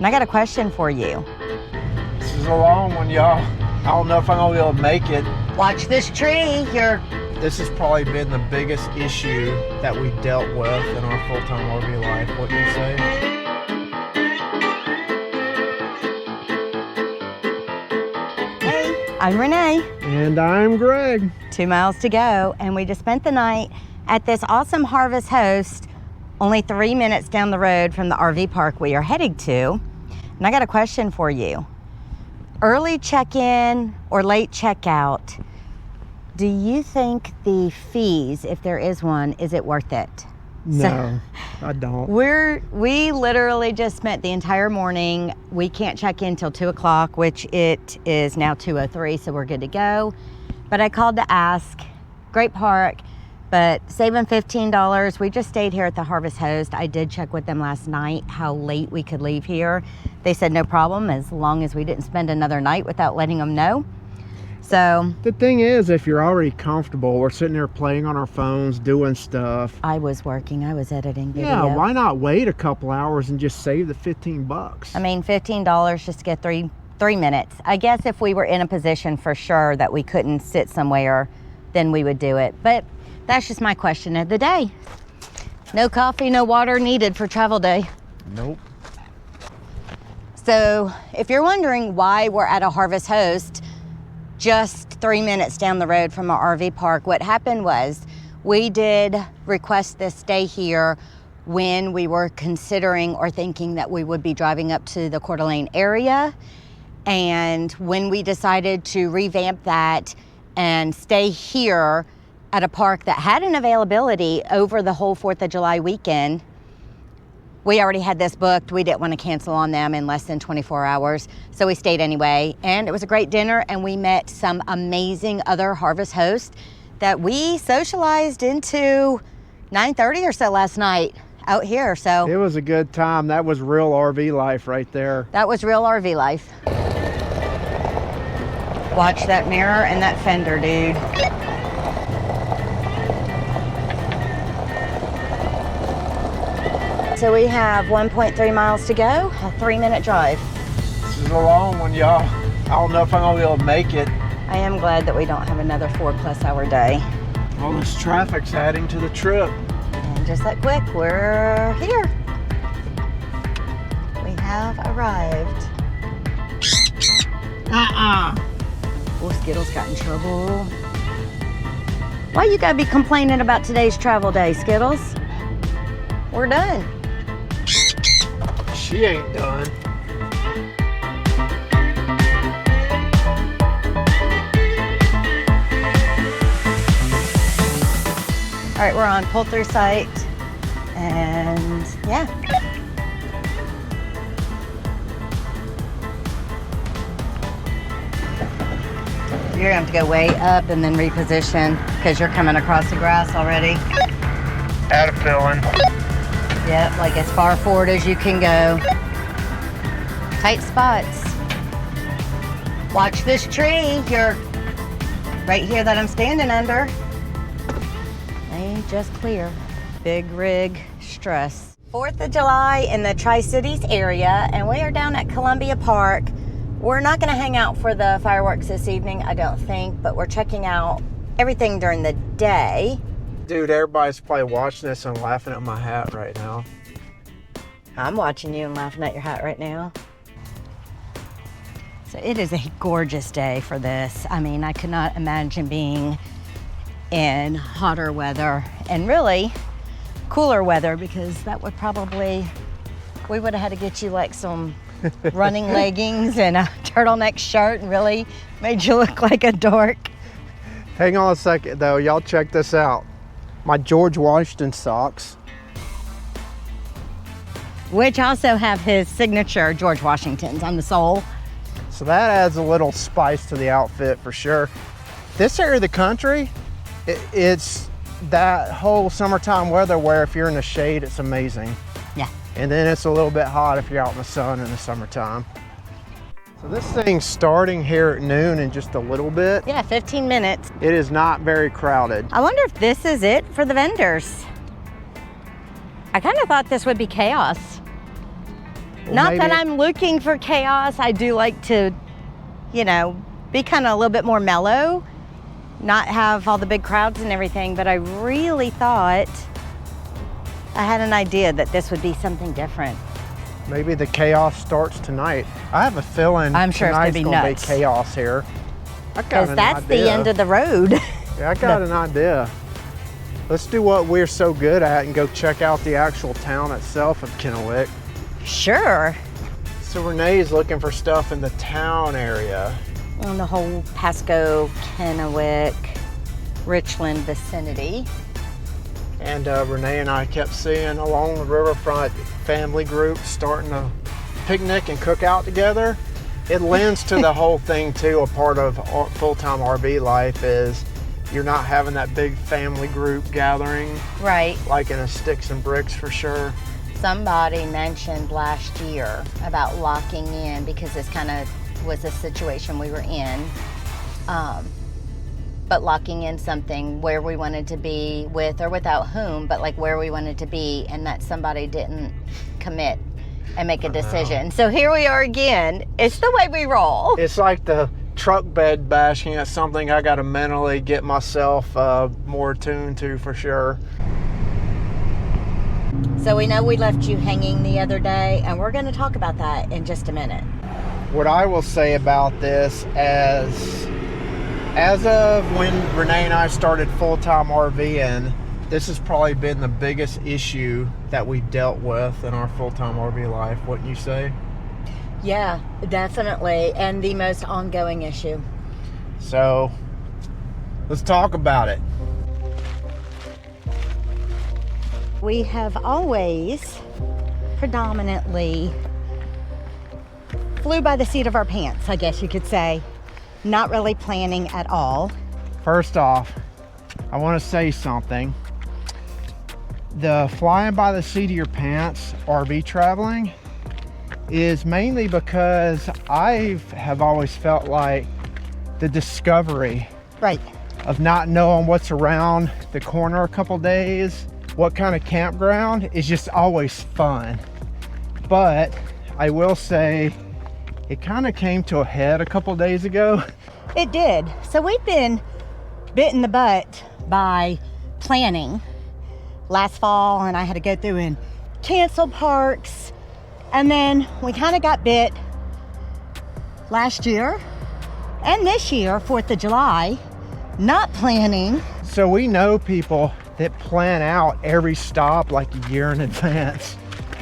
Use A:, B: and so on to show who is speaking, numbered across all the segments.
A: And I got a question for you.
B: This is a long one, y'all. I don't know if I'm gonna be able to make it.
A: Watch this tree.
B: This has probably been the biggest issue that we dealt with in our full-time RV life. What do you say?
A: Hey, I'm Renee.
B: And I'm Greg.
A: 2 miles to go, and we just spent the night at this awesome Harvest Host, only 3 minutes down the road from the RV park we are heading to. And I got a question for you. Early check-in or late checkout, do you think the fees, if there is one, is it worth it?
B: No, I don't.
A: We literally just spent the entire morning. We can't check in till 2 o'clock, which it is now 2:03, so we're good to go. But I called to ask. Great park, but saving $15. We just stayed here at the Harvest Host. I did check with them last night how late we could leave here. They said no problem as long as we didn't spend another night without letting them know. So
B: the thing is, if you're already comfortable, we're sitting there playing on our phones, doing stuff.
A: I was working, I was editing video.
B: Yeah, why not wait a couple hours and just save the 15 bucks?
A: I mean, $15 just to get three minutes. I guess if we were in a position for sure that we couldn't sit somewhere, then we would do it. But that's just my question of the day. No coffee, no water needed for travel day.
B: Nope.
A: So if you're wondering why we're at a Harvest Host, just 3 minutes down the road from our RV park, what happened was we did request this stay here when we were considering or thinking that we would be driving up to the Coeur d'Alene area. And when we decided to revamp that and stay here at a park that had an availability over the whole 4th of July weekend, we already had this booked. We didn't want to cancel on them in less than 24 hours. So we stayed anyway. And it was a great dinner, and we met some amazing other Harvest hosts that we socialized into 9:30 or so last night out here. So
B: it was a good time. That was real RV life right there.
A: That was real RV life. Watch that mirror and that fender, dude. So we have 1.3 miles to go, a 3-minute drive.
B: This is a long one, y'all. I don't know if I'm gonna be able to make it.
A: I am glad that we don't have another 4+ hour day.
B: All this traffic's adding to the trip.
A: And just that quick, we're here. We have arrived. Oh, Skittles got in trouble. Why you gotta be complaining about today's travel day, Skittles? We're done.
B: She ain't done.
A: All right, we're on pull-through site, and yeah. You're gonna have to go way up and then reposition because you're coming across the grass already.
B: Had a feeling.
A: Yep, like as far forward as you can go. Tight spots. Watch this tree. You're right here that I'm standing under. They just clear. Big rig stress. 4th of July in the Tri-Cities area, and we are down at Columbia Park. We're not gonna hang out for the fireworks this evening, I don't think, but we're checking out everything during the day.
B: Dude, everybody's probably watching this and laughing at my hat right now.
A: I'm watching you and laughing at your hat right now. So it is a gorgeous day for this. I mean, I could not imagine being in hotter weather and really cooler weather, because that would probably, we would have had to get you like some running leggings and a turtleneck shirt and really made you look like a dork.
B: Hang on a second though, y'all check this out. My George Washington socks.
A: Which also have his signature George Washington's on the sole.
B: So that adds a little spice to the outfit for sure. This area of the country, it's that whole summertime weather where if you're in the shade, it's amazing.
A: Yeah.
B: And then it's a little bit hot if you're out in the sun in the summertime. So this thing's starting here at noon in just a little bit.
A: Yeah, 15 minutes.
B: It is not very crowded.
A: I wonder if this is it for the vendors. I kind of thought this would be chaos. Not that I'm looking for chaos. I do like to, you know, be kind of a little bit more mellow, not have all the big crowds and everything, but I really thought I had an idea that this would be something different.
B: Maybe the chaos starts tonight. I have a feeling
A: I'm sure
B: tonight's
A: it's
B: gonna be
A: nuts.
B: chaos here.
A: Because that's the end of the road.
B: Yeah, I got an idea. Let's do what we're so good at and go check out the actual town itself of Kennewick.
A: Sure.
B: So Renee's looking for stuff in the town area.
A: On the whole Pasco, Kennewick, Richland vicinity.
B: And Renee and I kept seeing along the riverfront family groups starting to picnic and cook out together. It lends to the whole thing too. A part of full-time RV life is you're not having that big family group gathering.
A: Right.
B: Like in a sticks and bricks for sure.
A: Somebody mentioned last year about locking in because this kind of was a situation we were in. But locking in something where we wanted to be with or without whom, but like where we wanted to be, and that somebody didn't commit and make a decision. So here we are again. It's the way we roll.
B: It's like the truck bed bashing. It's something I got to mentally get myself more attuned to for sure.
A: So we know we left you hanging the other day, and we're going to talk about that in just a minute.
B: What I will say about this, as of when Renee and I started full-time RVing, this has probably been the biggest issue that we dealt with in our full-time RV life, wouldn't you say?
A: Yeah, definitely, and the most ongoing issue.
B: So, let's talk about it.
A: We have always predominantly flew by the seat of our pants, I guess you could say. Not really planning at all.
B: First off, I want to say something. The flying by the seat of your pants RV traveling is mainly because I have always felt like the discovery
A: Right.
B: of not knowing what's around the corner a couple days, what kind of campground is just always fun. But I will say it kind of came to a head a couple days ago.
A: It did. So we've been bit in the butt by planning last fall, and I had to go through and cancel parks. And then we kind of got bit last year and this year, 4th of July, not planning.
B: So we know people that plan out every stop like a year in advance.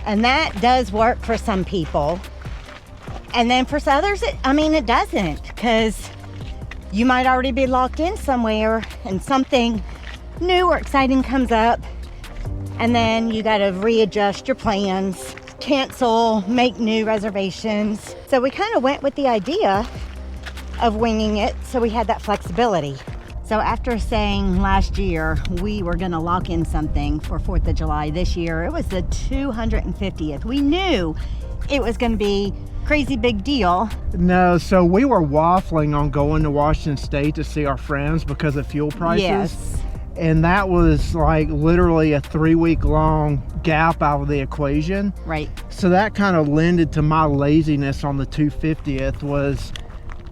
A: And that does work for some people. And then for others, it doesn't, because you might already be locked in somewhere and something new or exciting comes up, and then you got to readjust your plans, cancel, make new reservations. So we kind of went with the idea of winging it, so we had that flexibility. So after saying last year we were going to lock in something for 4th of July, this year it was the 250th. We knew it was going to be crazy big deal.
B: No, so we were waffling on going to Washington State to see our friends because of fuel prices.
A: Yes.
B: And that was like literally a 3-week long gap out of the equation.
A: Right.
B: So that kind of lended to my laziness on the 250th was,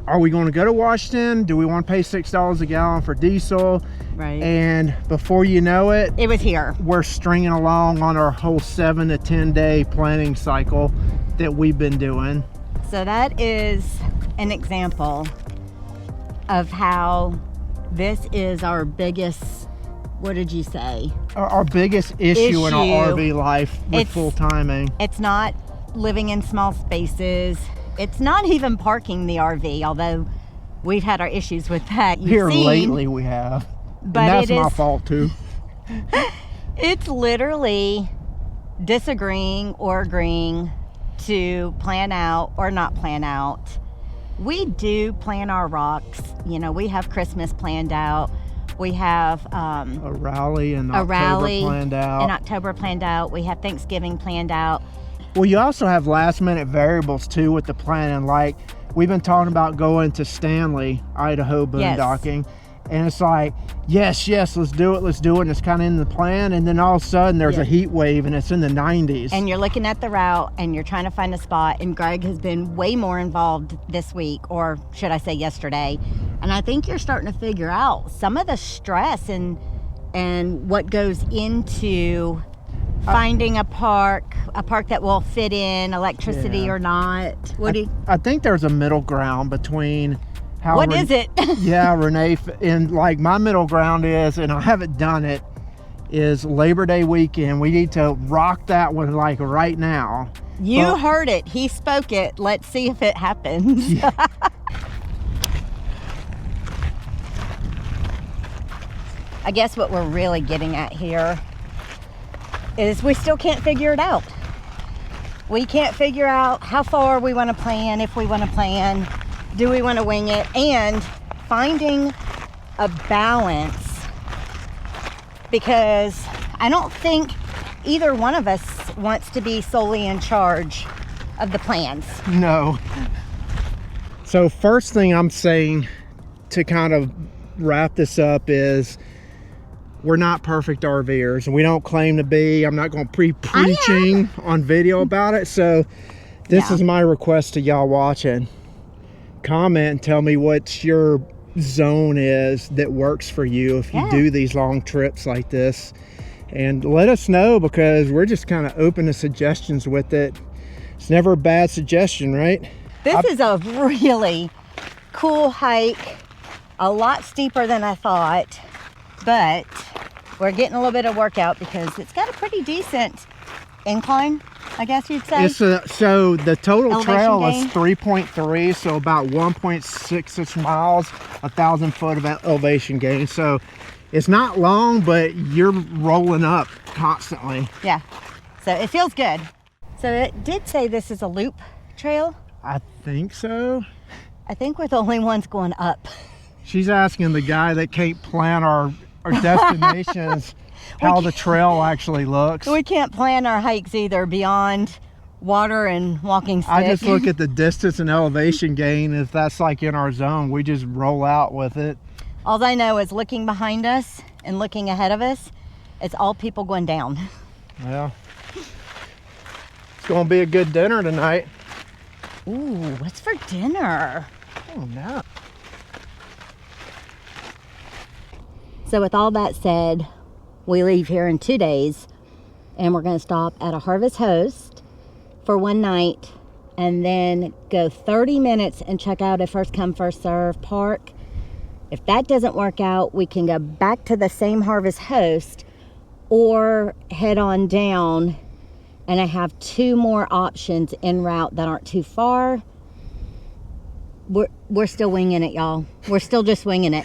B: are we going to go to Washington? Do we want to pay $6 a gallon for diesel?
A: Right.
B: And before you know it,
A: It was here.
B: we're stringing along on our whole 7 to 10 day planning cycle that we've been doing.
A: So that is an example of how this is our biggest, what did you say?
B: Our biggest issue in our RV life with
A: It's-
B: full timing.
A: It's not living in small spaces. It's not even parking the RV, although we've had our issues with that. You've
B: Here
A: seen.
B: lately we have.
A: But
B: and that's
A: it
B: my
A: is-
B: fault too.
A: It's literally disagreeing or agreeing to plan out or not plan out. We do plan our rocks. You know, we have Christmas planned out. We have
B: A rally in
A: a
B: October
A: rally
B: planned out.
A: in October planned out. We have Thanksgiving planned out.
B: Well, you also have last minute variables too with the planning. Like we've been talking about going to Stanley, Idaho
A: Yes.
B: boondocking. And it's like, yes, let's do it. And it's kind of in the plan. And then all of a sudden there's a heat wave and it's in the 90s.
A: And you're looking at the route and you're trying to find a spot. And Greg has been way more involved this week, or should I say yesterday. And I think you're starting to figure out some of the stress and what goes into finding a park that will fit in, electricity or not.
B: I think there's a middle ground between how
A: What is it?
B: Yeah, Renee, and like my middle ground is, and I haven't done it, is Labor Day weekend. We need to rock that one like right now.
A: You heard it. He spoke it. Let's see if it happens.
B: Yeah.
A: I guess what we're really getting at here is we still can't figure it out. We can't figure out how far we want to plan, if we want to plan, do we want to wing it, and finding a balance, because I don't think either one of us wants to be solely in charge of the plans.
B: No. So first thing I'm saying to kind of wrap this up is we're not perfect RVers, and we don't claim to be. I'm not going to be preaching on video about it. So this is my request to y'all watching. Comment and tell me what your zone is that works for you if you do these long trips like this, and let us know, because we're just kind of open to suggestions with it. It's never a bad suggestion, right?
A: This is a really cool hike, a lot steeper than I thought, but we're getting a little bit of workout because it's got a pretty decent incline, I guess you'd say.
B: So the total
A: elevation
B: trail
A: gain
B: is 3.3, so about 1.66 miles, 1,000 foot of elevation gain. So it's not long, but you're rolling up constantly.
A: Yeah, so it feels good. So it did say this is a loop trail.
B: I think so.
A: I think we're the only ones going up.
B: She's asking the guy that can't plan our destinations how the trail actually looks.
A: We can't plan our hikes either beyond water and walking stick.
B: I just look at the distance and elevation gain. If that's like in our zone, we just roll out with it.
A: All I know is looking behind us and looking ahead of us, it's all people going down.
B: Well, it's going to be a good dinner tonight.
A: Ooh, what's for dinner?
B: Oh, no.
A: So with all that said, we leave here in 2 days, and we're going to stop at a Harvest Host for one night, and then go 30 minutes and check out a first come first serve park. If that doesn't work out, we can go back to the same Harvest Host or head on down, and I have 2 more options en route that aren't too far. We're still winging it, y'all. We're still just winging it.